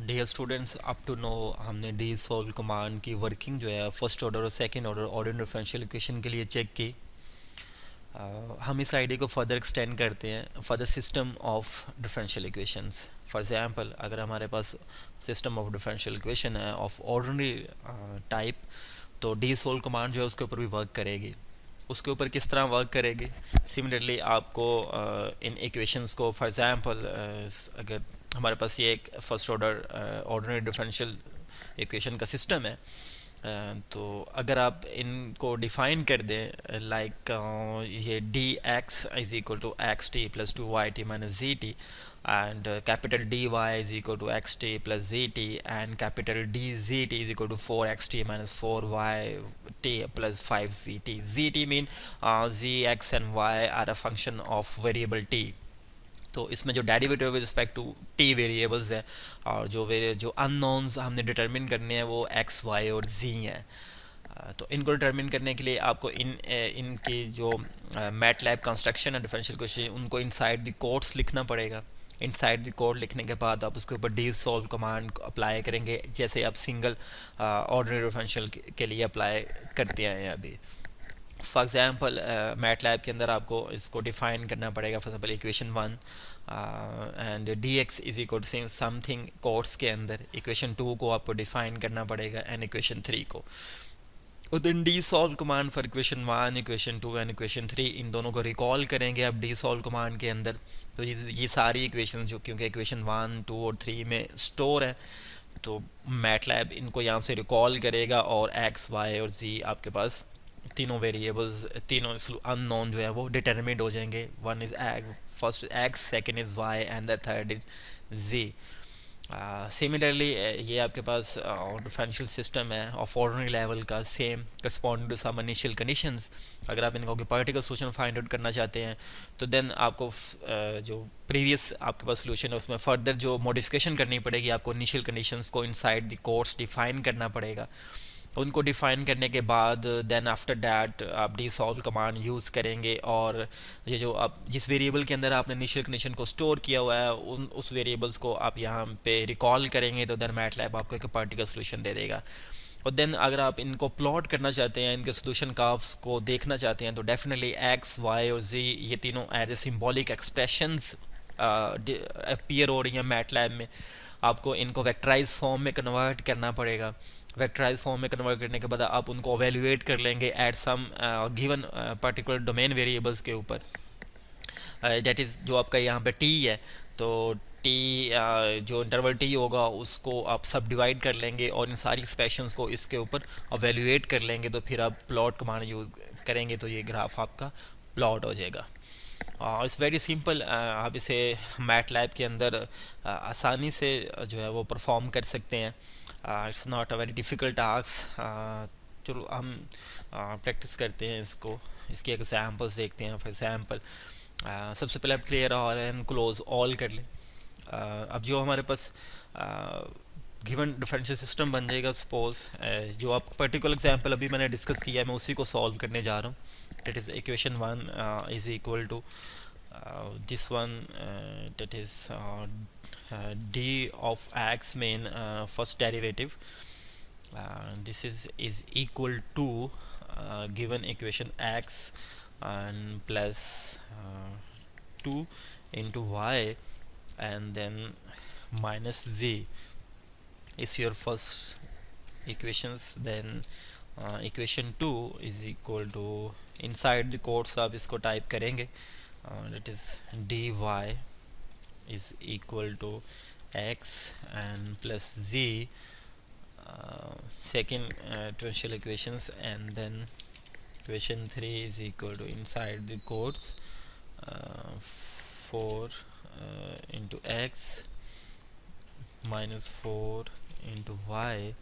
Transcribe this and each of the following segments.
Dear students, up to now हमने D solve command की working जो है फर्स्ट ऑर्डर और second order ordinary differential equation के लिए चेक की। हम इस आइडिया को फर्दर एक्सटेंड करते हैं for the system of differential equations. For example, अगर हमारे पास सिस्टम ऑफ डिफरेंशियल इक्वेशन है ऑफ ऑर्डिनरी टाइप, तो डी सॉल्व कमांड जो है उसके ऊपर भी वर्क करेगी। उसके ऊपर किस तरह वर्क करेगी? सिमिलरली आपको इन इक्वेशंस को, फॉर एग्जांपल अगर हमारे पास ये एक first order ordinary differential equation का सिस्टम है, तो अगर आप इनको डिफाइन कर दें लाइक ये D X is equal to X T plus two Y T minus Z T, and capital dy is equal to xt plus zt, and capital dzt is equal to 4xt minus 4yt plus 5zt. zt mean z, x and y are a function of variable t. तो इसमें जो derivative with respect to T variables है, और जो unknowns हमने determine करने हैं वो एक्स वाई और जी हैं। तो इनको डिटरमिन करने के लिए आपको इनकी जो मैटलैब कंस्ट्रक्शन है डिफरेंशियल इक्वेशन, उनको इनसाइड द कोड्स लिखना पड़ेगा। इनसाइड द कोड लिखने के बाद आप उसके ऊपर डी सॉल्व कमांड अप्लाई करेंगे, जैसे आप सिंगल ऑर्डिनरी डिफरेंशियल के लिए अप्लाई करते हैं अभी। फॉर एग्जांपल मैटलैब के अंदर आपको इसको डिफाइन करना पड़ेगा। For example equation 1 and D X is equal to something course के अंदर इक्वेशन 2 को आपको डिफाइन करना पड़ेगा एंड इक्वेशन 3 को। और then D solve command for equation 1, equation 2 and equation 3, इन दोनों को रिकॉल करेंगे आप डी सॉल्व कमांड के अंदर। तो ये सारी इक्वेशन जो क्योंकि इक्वेशन 1, 2 और 3 में स्टोर है, तो मैटलैब इनको यहाँ से रिकॉल करेगा और एक्स, वाई और जी आपके पास तीनों वेरिएबल्स, तीनों अननोन जो है वो डिटरमिनेट हो जाएंगे। One is first X, second is Y and the third is Z. Similarly ये आपके पास डिफरेंशियल सिस्टम है ऑफ ऑर्डिनरी लेवल का, same corresponding to some initial conditions. अगर आप इनको पार्टिकल सोल्यूशन फाइंड आउट करना चाहते हैं, तो देन आपको जो प्रीवियस आपके पास सोल्यूशन है उसमें फर्दर जो मॉडिफिकेशन करनी पड़ेगी, आपको इनिशियल कंडीशंस को इनसाइड द कोर्स डिफाइन करना पड़ेगा। उनको डिफाइन करने के बाद देन आफ्टर डैट आप डी सॉल्व कमांड यूज़ करेंगे, और ये जो आप जिस वेरिएबल के अंदर आपने इनिशियल कंडीशन को स्टोर किया हुआ है उस वेरिएबल्स को आप यहाँ पे रिकॉल करेंगे, तो देन मैटलैब आपको एक पार्टिकल सोल्यूशन दे देगा। और देन अगर आप इनको प्लॉट करना चाहते हैं, इनके सोल्यूशन कर्व्स को देखना चाहते हैं, तो डेफिनेटली एक्स, वाई और जी ये तीनों as a symbolic expressions appear हो रही हैं मैटलैब में। आपको इनको वेक्टराइज फॉर्म में कन्वर्ट करना पड़ेगा। वेक्टराइज फॉर्म में कन्वर्ट करने के बाद आप उनको एवेल्युएट कर लेंगे at some given particular domain variables के ऊपर। दैट इज़ जो आपका यहाँ पे टी है, तो टी जो इंटरवल टी होगा उसको आप सब डिवाइड कर लेंगे और इन सारी एक्सप्रेशंस को इसके ऊपर एवेल्युएट कर लेंगे। तो फिर आप प्लॉट कमांड यूज करेंगे तो ये ग्राफ आपका प्लॉट हो जाएगा। It's very simple. आप इसे मैटलैब के अंदर आसानी से जो है वो परफॉर्म कर सकते हैं। It's not a very difficult task. चलो हम प्रैक्टिस करते हैं इसको, इसके एग्जांपल्स देखते हैं। फॉर एग्जांपल सबसे पहले आप clear all and close all कर लें। अब जो हमारे पास गिवन डिफरेंशियल सिस्टम बन जाएगा, सपोज जो आप पर्टिकुलर एग्जांपल अभी मैंने डिस्कस किया है मैं उसी को सॉल्व करने जा रहा हूँ। That is equation 1 is equal to this one, that is d of x main first derivative, this is equal to given equation x and plus 2 into y and then minus z is your first equations. Then equation 2 is equal to, inside the quotes आप इसको type करेंगे, that is dy is equal to x and plus z, second differential equations, and then equation 3 is equal to, inside the quotes, 4 into x minus 4 into y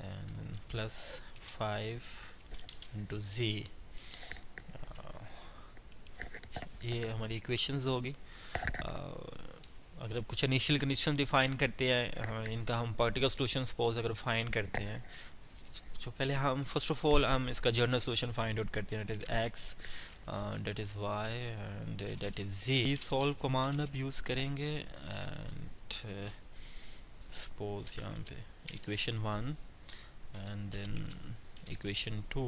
and plus 5 into z। ये हमारी equations होगी। अगर आप कुछ initial condition define करते हैं, इनका हम पार्टिकल सोल्यूशन सपोज अगर फाइंड करते हैं, जो पहले हम फर्स्ट ऑफ ऑल हम इसका जनरल सोल्यूशन फाइंड आउट करते हैं। That is X, that is Y and that is Z. Solve command अब यूज़ करेंगे एंड सपोज यहाँ पे equation 1 and then equation 2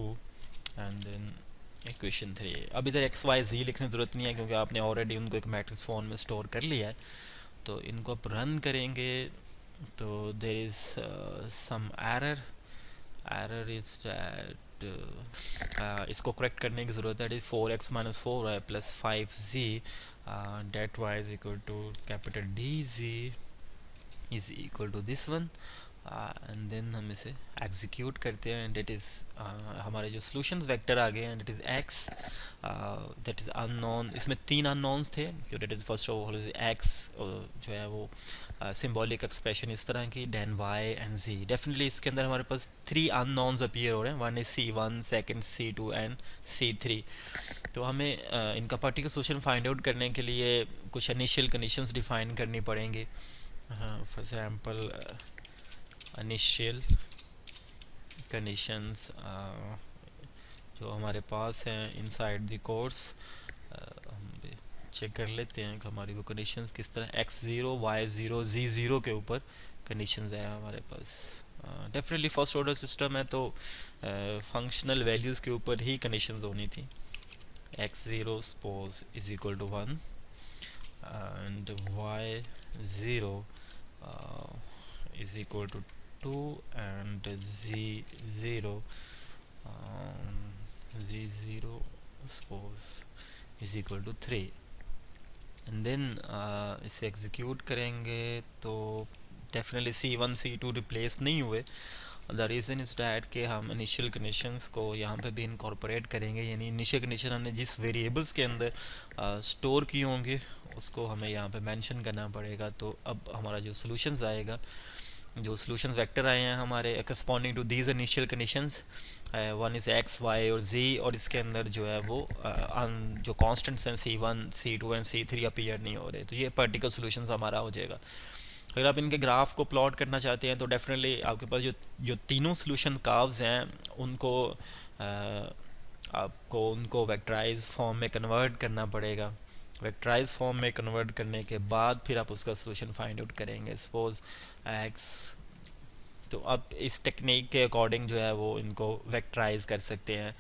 and then equation 3। अब इधर एक्स वाई जी लिखने की ज़रूरत नहीं है क्योंकि आपने ऑलरेडी उनको एक मैट्रिक्स फॉर्म में स्टोर कर लिया है। तो इनको आप रन करेंगे तो there is some error is that इसको करेक्ट करने की ज़रूरत है। 4x माइनस 4 है plus 5z that Y is equal to capital D Z is equal to this one and then हम इसे एग्जीक्यूट करते हैं। डेट इज़ हमारे जो सॉल्यूशन वेक्टर आ गए हैं that is X that is unknown. इसमें 3 अननोन्स थे तो that is first of all is X जो है वो सिंबॉलिक एक्सप्रेशन इस तरह की then Y and Z. Definitely इसके अंदर हमारे पास 3 अननोन्स अपीयर हो रहे हैं। One is C1, second C2 and C3। तो हमें इनका पार्टिकुलर सॉल्यूशन फाइंड आउट करने के लिए कुछ इनिशियल कंडीशंस डिफाइन करनी पड़ेंगे। फॉर एग्जांपल इनिशियल कंडीशंस जो हमारे पास हैं इनसाइड द कोर्स हम चेक कर लेते हैं कि हमारी वो कंडीशंस किस तरह x0 y0 z0 के ऊपर कंडीशंस हैं हमारे पास। डेफिनेटली फर्स्ट ऑर्डर सिस्टम है तो फंक्शनल वैल्यूज़ के ऊपर ही कंडीशंस होनी थी। x0 suppose is equal to 1 and y0 is equal to 2 and z0 z0 suppose is equal to 3 and then इसे एग्जीक्यूट करेंगे तो डेफिनेटली C1 C2 रिप्लेस नहीं हुए। द रीज़न इज़ डैट कि हम इनिशियल कंडीशंस को यहाँ पे भी इनकॉर्पोरेट करेंगे, यानी इनिशियल कंडीशन हमने जिस वेरिएबल्स के अंदर स्टोर किए होंगे उसको हमें यहाँ पे मेंशन करना पड़ेगा। तो अब हमारा जो सॉल्यूशंस आएगा, जो सॉल्यूशंस वेक्टर आए हैं हमारे corresponding to these initial conditions, one is X Y और जी, और इसके अंदर जो है वो जो कांस्टेंट्स हैं C1 C2 and C3 appear नहीं हो रहे। तो ये पर्टिकुलर सॉल्यूशंस हमारा हो जाएगा। अगर आप इनके ग्राफ को प्लॉट करना चाहते हैं तो डेफिनेटली आपके पास जो तीनों सॉल्यूशन कर्व्स हैं उनको आपको उनको वेक्टराइज फॉर्म में कन्वर्ट करना पड़ेगा। वेक्टराइज फॉर्म में कन्वर्ट करने के बाद फिर आप उसका सॉल्यूशन फाइंड आउट करेंगे। सपोज एक्स, तो आप इस टेक्निक के अकॉर्डिंग जो है वो इनको वेक्टराइज कर सकते हैं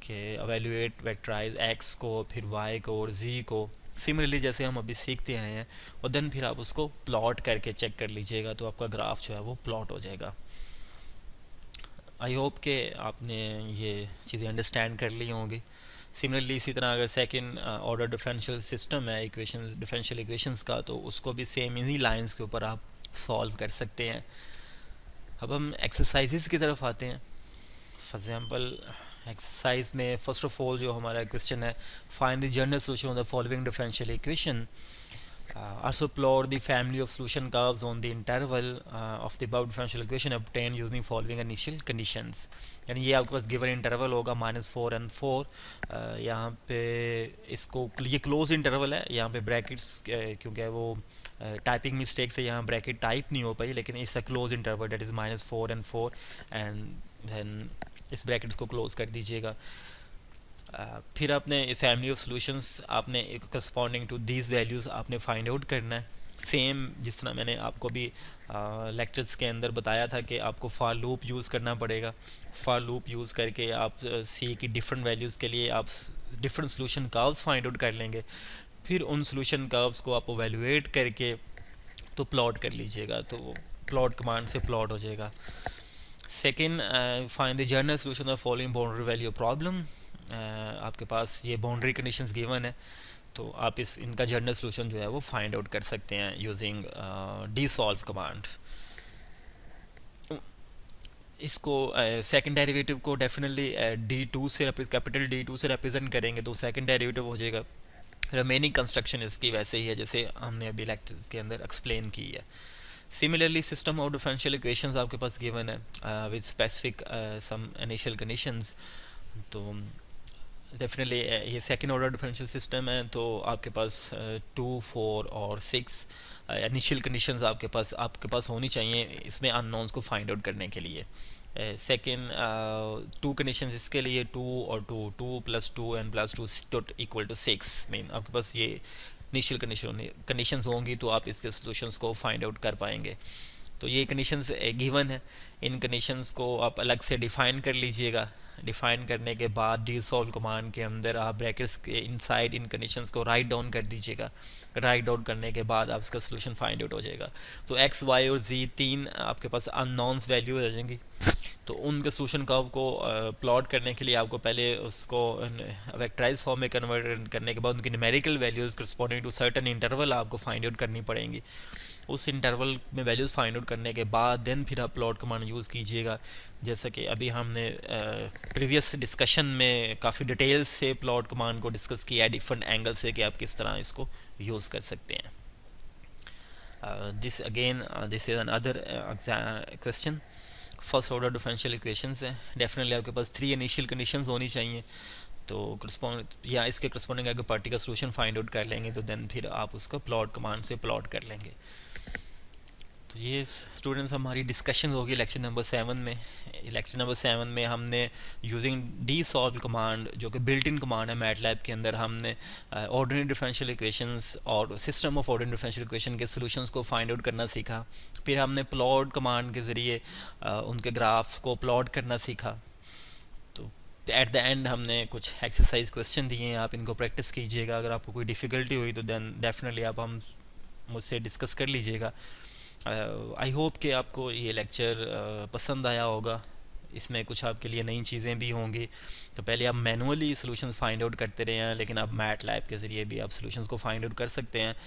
कि एवेल्यूएट वेक्टराइज एक्स को फिर वाई को और जी को सिमिलरली जैसे हम अभी सीखते आए हैं, और देन फिर आप उसको प्लॉट करके चेक कर लीजिएगा तो आपका ग्राफ जो है वो प्लॉट हो जाएगा। आई होप कि आपने ये चीज़ें अंडरस्टैंड कर ली होंगी। सिमिलरली इसी तरह अगर सेकंड ऑर्डर डिफरेंशियल सिस्टम है इक्वेशंस डिफरेंशियल इक्वेशंस का, तो उसको भी सेम इन्हीं लाइंस के ऊपर आप सॉल्व कर सकते हैं। अब हम एक्सरसाइजेस की तरफ आते हैं। फॉर एग्जांपल एक्सरसाइज में फर्स्ट ऑफ ऑल जो हमारा क्वेश्चन है, find the general solution of the following differential equation, also plot the family of solution curves on the interval of the above differential equation obtained using following initial conditions। यानी ये आपके पास given interval होगा -4 and 4। यहाँ पे इसको ये close interval है, यहाँ पे ब्रैकेट्स क्योंकि वो टाइपिंग मिस्टेक से यहाँ ब्रैकेट टाइप नहीं हो पाई, लेकिन it's a close interval that is -4 and 4 and then इस ब्रैकेट्स को क्लोज कर दीजिएगा। फिर आपने फैमिली ऑफ सॉल्यूशंस आपने करस्पॉन्डिंग टू दीज वैल्यूज़ आपने फाइंड आउट करना है। सेम जिस तरह मैंने आपको भी लेक्चर्स के अंदर बताया था कि आपको फॉर लूप यूज़ करना पड़ेगा। फॉर लूप यूज़ करके आप सी की डिफरेंट वैल्यूज़ के लिए आप different solution curves find out कर लेंगे। फिर उन सॉल्यूशन कर्व्स को आप एवेल्युएट करके तो प्लॉट कर लीजिएगा, तो वो प्लॉट कमांड से प्लॉट हो जाएगा। Second, find the general solution of following boundary value problem. आपके पास ये बाउंड्री कंडीशंस गिवन है तो आप इनका जनरल सॉल्यूशन जो है वो फाइंड आउट कर सकते हैं यूजिंग डी सॉल्व कमांड। इसको सेकंड डेरिवेटिव को डेफिनेटली D2 से कैपिटल D2 से रिप्रेजेंट करेंगे तो सेकंड डेरिवेटिव हो जाएगा। रिमेनिंग कंस्ट्रक्शन इसकी वैसे ही है जैसे हमने अभी लेक्चर के अंदर एक्सप्लेन की है। Similarly system of differential equations आपके पास गिवन है with specific some initial conditions. तो डेफिनेटली ये सेकंड ऑर्डर डिफरेंशियल सिस्टम है तो आपके पास 2, 4 और 6 इनिशियल कंडीशंस आपके पास होनी चाहिए इसमें अननोन्स को फाइंड आउट करने के लिए। सेकंड 2 कंडीशंस इसके लिए 2 और 2 + 2 and +2 इक्वल टू 6 मीन आपके पास ये इनिशियल कंडीशंस होंगी तो आप इसके सॉल्यूशंस को फाइंड आउट कर पाएंगे। तो ये कंडीशंस गिवन है, इन कंडीशंस को आप अलग से डिफ़ाइन कर लीजिएगा। डिफ़ाइन करने के बाद डीसॉल्व कमांड के अंदर आप ब्रैकेट्स के इनसाइड इन कंडीशंस को राइट डाउन कर दीजिएगा। राइट डाउन करने के बाद आप इसका सोल्यूशन फाइंड आउट हो जाएगा। तो एक्स वाई और जी तीन आपके पास अननोन्स वैल्यू हो जाएंगी। तो उनके सोल्यूशन कर्व को प्लॉट करने के लिए आपको पहले उसको वेक्टराइज फॉर्म में कन्वर्ट करने के बाद उनकी numerical values corresponding to certain interval आपको फाइंड आउट करनी पड़ेंगी। उस इंटरवल में वैल्यूज़ फाइंड आउट करने के बाद देन फिर आप प्लॉट कमांड यूज़ कीजिएगा। जैसा कि अभी हमने प्रीवियस डिस्कशन में काफ़ी डिटेल से प्लॉट कमांड को डिस्कस किया है डिफरेंट एंगल से कि आप किस तरह इसको यूज़ कर सकते हैं। This is another question. First order differential equations है, डेफिनेटली आपके पास 3 इनिशियल कंडीशंस होनी चाहिए। तो करस्पॉन्ड या इसके करस्पॉन्डिंग अगर पार्टिकल सोल्यूशन फाइंड आउट कर लेंगे तो देन फिर आप उसका प्लॉट कमांड से प्लॉट कर लेंगे। तो ये स्टूडेंट्स हमारी डिस्कशन होगी लेक्चर नंबर 7 में। लेक्चर नंबर 7 में हमने यूजिंग डी सॉल्व कमांड जो कि बिल्ट इन कमांड है मैटलैब के अंदर, हमने ऑर्डिनरी डिफरेंशियल इक्वेशंस और system of ordinary differential equation के सॉल्यूशंस को फाइंड आउट करना सीखा। फिर हमने प्लॉट कमांड के ज़रिए उनके ग्राफ्स को प्लॉट करना सीखा। तो एट द एंड हमने कुछ एक्सरसाइज क्वेश्चन दिए हैं, आप इनको प्रैक्टिस कीजिएगा। अगर आपको कोई डिफ़िकल्टी हुई तो देन डेफिनेटली आप हम मुझसे डिस्कस कर लीजिएगा। आई होप कि आपको ये लेक्चर पसंद आया होगा। इसमें कुछ आपके लिए नई चीज़ें भी होंगी। तो पहले आप मैनुअली सॉल्यूशंस फाइंड आउट करते रहे हैं, लेकिन आप मैट लैब के ज़रिए भी आप सॉल्यूशंस को फाइंड आउट कर सकते हैं।